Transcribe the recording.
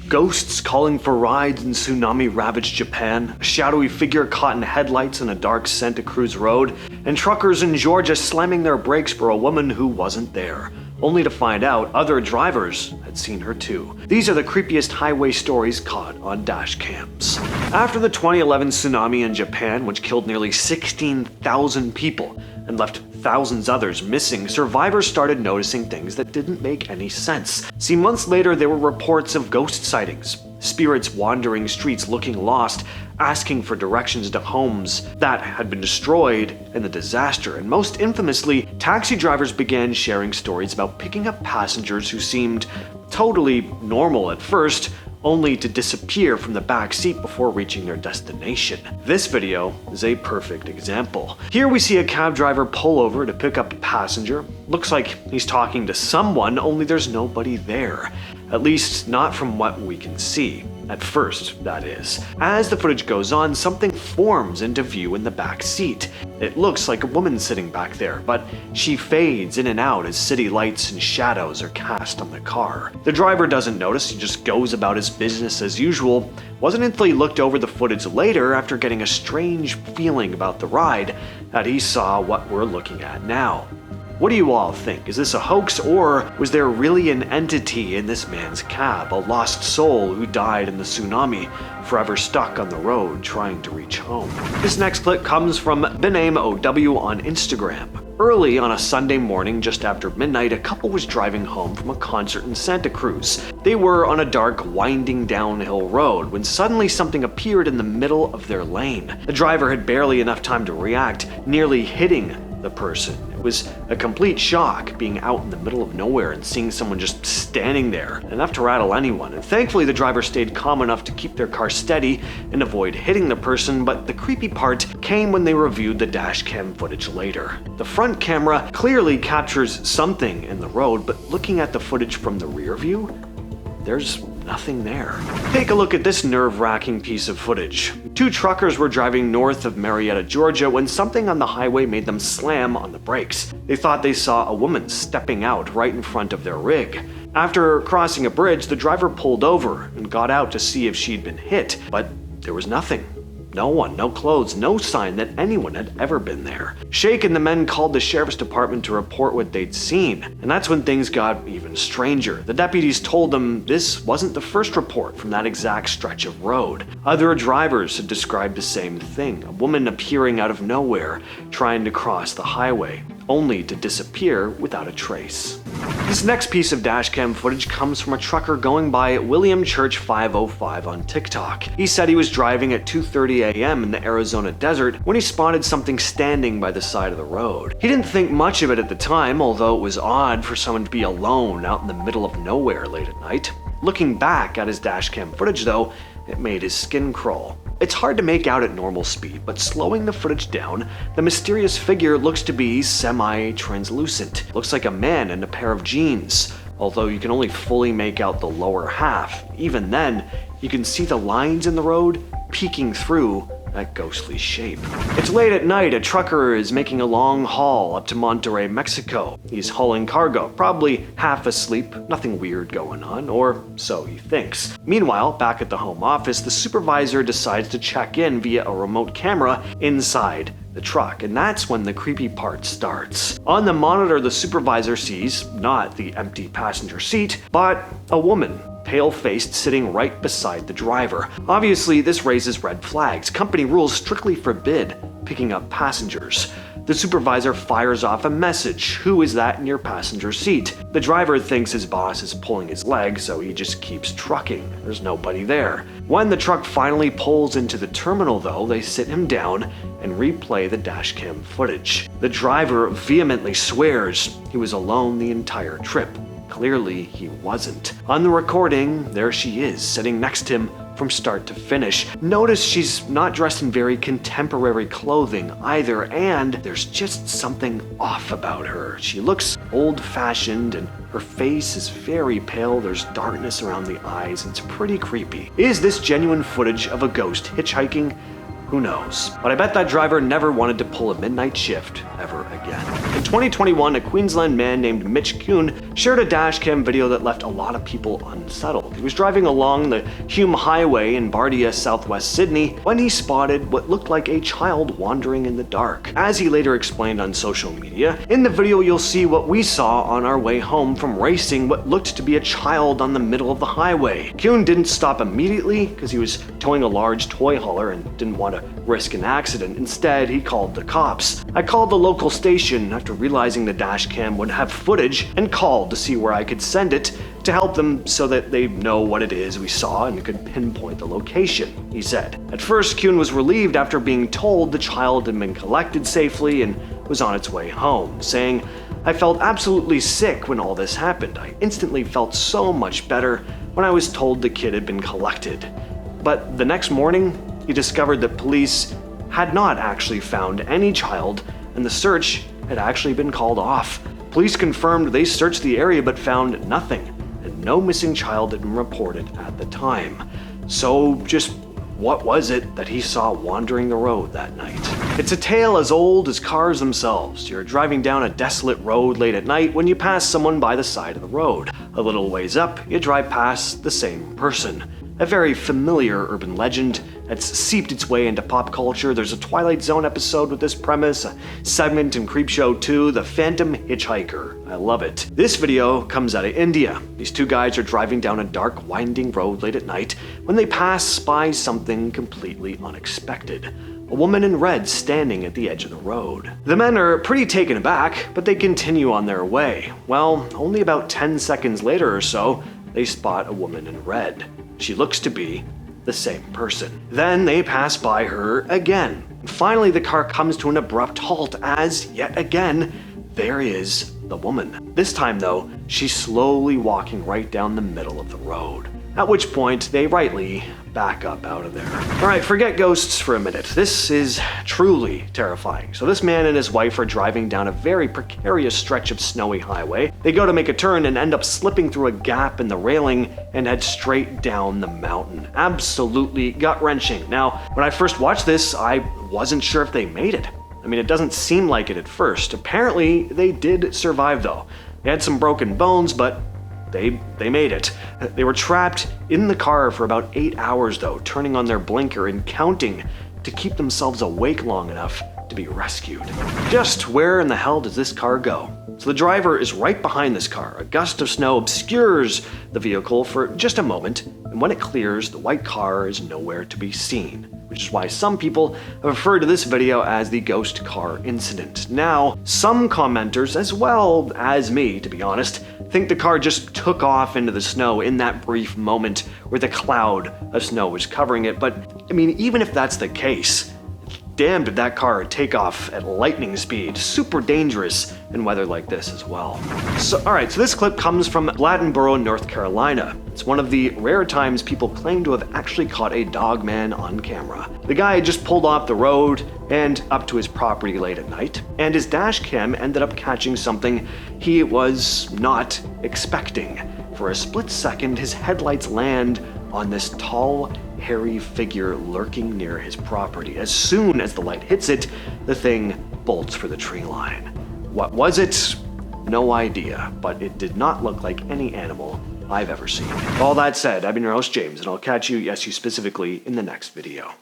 Ghosts calling for rides in tsunami-ravaged Japan, a shadowy figure caught in headlights on a dark Santa Cruz road, and truckers in Georgia slamming their brakes for a woman who wasn't there, only to find out other drivers had seen her too. These are the creepiest highway stories caught on dashcams. After the 2011 tsunami in Japan, which killed nearly 16,000 people and left thousands others missing, survivors started noticing things that didn't make any sense. See, months later there were reports of ghost sightings, spirits wandering streets looking lost, asking for directions to homes that had been destroyed in the disaster, and most infamously, taxi drivers began sharing stories about picking up passengers who seemed totally normal at first, only to disappear from the back seat before reaching their destination. This video is a perfect example. Here we see a cab driver pull over to pick up a passenger. Looks like he's talking to someone, only there's nobody there. At least not from what we can see. At first, that is. As the footage goes on, something forms into view in the back seat. It looks like a woman sitting back there, but she fades in and out as city lights and shadows are cast on the car. The driver doesn't notice, he just goes about his business as usual. Wasn't until he looked over the footage later, after getting a strange feeling about the ride, that he saw what we're looking at now. What do you all think? Is this a hoax, or was there really an entity in this man's cab, a lost soul who died in the tsunami, forever stuck on the road trying to reach home? This next clip comes from BenameOW on Instagram. Early on a Sunday morning just after midnight, a couple was driving home from a concert in Santa Cruz. They were on a dark, winding downhill road when suddenly something appeared in the middle of their lane. The driver had barely enough time to react, nearly hitting the person. It was a complete shock being out in the middle of nowhere and seeing someone just standing there, enough to rattle anyone. And thankfully the driver stayed calm enough to keep their car steady and avoid hitting the person, but the creepy part came when they reviewed the dashcam footage later. The front camera clearly captures something in the road, but looking at the footage from the rear view, there's nothing there. Take a look at this nerve-wracking piece of footage. Two truckers were driving north of Marietta, Georgia, when something on the highway made them slam on the brakes. They thought they saw a woman stepping out right in front of their rig. After crossing a bridge, the driver pulled over and got out to see if she'd been hit, but there was nothing. No one, no clothes, no sign that anyone had ever been there. Shaken, the men called the sheriff's department to report what they'd seen, and that's when things got even stranger. The deputies told them this wasn't the first report from that exact stretch of road. Other drivers had described the same thing, a woman appearing out of nowhere, trying to cross the highway, only to disappear without a trace. This next piece of dashcam footage comes from a trucker going by William Church 505 on TikTok. He said he was driving at 2:30 a.m. in the Arizona desert when he spotted something standing by the side of the road. He didn't think much of it at the time, although it was odd for someone to be alone out in the middle of nowhere late at night. Looking back at his dashcam footage though, it made his skin crawl. It's hard to make out at normal speed, but slowing the footage down, the mysterious figure looks to be semi-translucent. Looks like a man in a pair of jeans, although you can only fully make out the lower half. Even then, you can see the lines in the road peeking through that ghostly shape. It's late at night. A trucker is making a long haul up to Monterrey, Mexico. He's hauling cargo, probably half asleep, nothing weird going on, or so he thinks. Meanwhile, back at the home office, the supervisor decides to check in via a remote camera inside the truck, and that's when the creepy part starts. On the monitor, the supervisor sees not the empty passenger seat, but a woman, pale-faced, sitting right beside the driver. Obviously, this raises red flags. Company rules strictly forbid picking up passengers. The supervisor fires off a message. Who is that in your passenger seat? The driver thinks his boss is pulling his leg, so he just keeps trucking. There's nobody there. When the truck finally pulls into the terminal though, they sit him down and replay the dashcam footage. The driver vehemently swears he was alone the entire trip. Clearly, he wasn't. On the recording, there she is, sitting next to him from start to finish. Notice she's not dressed in very contemporary clothing either, and there's just something off about her. She looks old-fashioned, and her face is very pale. There's darkness around the eyes, and it's pretty creepy. Is this genuine footage of a ghost hitchhiking? Who knows? But I bet that driver never wanted to pull a midnight shift ever again. In 2021, a Queensland man named Mitch Kuhn shared a dashcam video that left a lot of people unsettled. He was driving along the Hume Highway in Bardia, southwest Sydney, when he spotted what looked like a child wandering in the dark. As he later explained on social media, in the video you'll see what we saw on our way home from racing what looked to be a child on the middle of the highway. Kuhn didn't stop immediately because he was towing a large toy hauler and didn't want to risk an accident. Instead, he called the cops. I called the local station after realizing the dashcam would have footage and called to see where I could send it to help them so that they know what it is we saw and could pinpoint the location, he said. At first, Kuhn was relieved after being told the child had been collected safely and was on its way home, saying, "I felt absolutely sick when all this happened. I instantly felt so much better when I was told the kid had been collected." But the next morning, he discovered that police had not actually found any child, and the search had actually been called off. Police confirmed they searched the area but found nothing, and no missing child had been reported at the time. So just what was it that he saw wandering the road that night? It's a tale as old as cars themselves. You're driving down a desolate road late at night when you pass someone by the side of the road. A little ways up, you drive past the same person. A very familiar urban legend that's seeped its way into pop culture. There's a Twilight Zone episode with this premise, a segment in Creepshow 2, The Phantom Hitchhiker. I love it. This video comes out of India. These two guys are driving down a dark, winding road late at night when they pass by something completely unexpected. A woman in red standing at the edge of the road. The men are pretty taken aback, but they continue on their way. Well, only about 10 seconds later or so, they spot a woman in red. She looks to be the same person. Then they pass by her again. Finally, the car comes to an abrupt halt as, yet again, there is the woman. This time, though, she's slowly walking right down the middle of the road. At which point, they rightly back up out of there. Alright, forget ghosts for a minute. This is truly terrifying. So this man and his wife are driving down a very precarious stretch of snowy highway. They go to make a turn and end up slipping through a gap in the railing and head straight down the mountain. Absolutely gut-wrenching. Now, when I first watched this, I wasn't sure if they made it. I mean, it doesn't seem like it at first. Apparently, they did survive though. They had some broken bones, but they made it. They were trapped in the car for about 8 hours though, turning on their blinker and counting to keep themselves awake long enough to be rescued. Just where in the hell does this car go? So the driver is right behind this car. A gust of snow obscures the vehicle for just a moment, and when it clears, the white car is nowhere to be seen, which is why some people have referred to this video as the ghost car incident. Now, some commenters, as well as me, to be honest, think the car just took off into the snow in that brief moment where the cloud of snow was covering it. But, I mean, even if that's the case, damn did that car take off at lightning speed. Super dangerous in weather like this as well. So, alright, so this clip comes from Bladensboro, North Carolina. It's one of the rare times people claim to have actually caught a Dogman on camera. The guy had just pulled off the road and up to his property late at night, and his dash cam ended up catching something he was not expecting. For a split second, his headlights land on this tall, hairy figure lurking near his property. As soon as the light hits it, the thing bolts for the tree line. What was it? No idea, but it did not look like any animal I've ever seen. All that said, I've been your host James, and I'll catch you, yes you specifically, in the next video.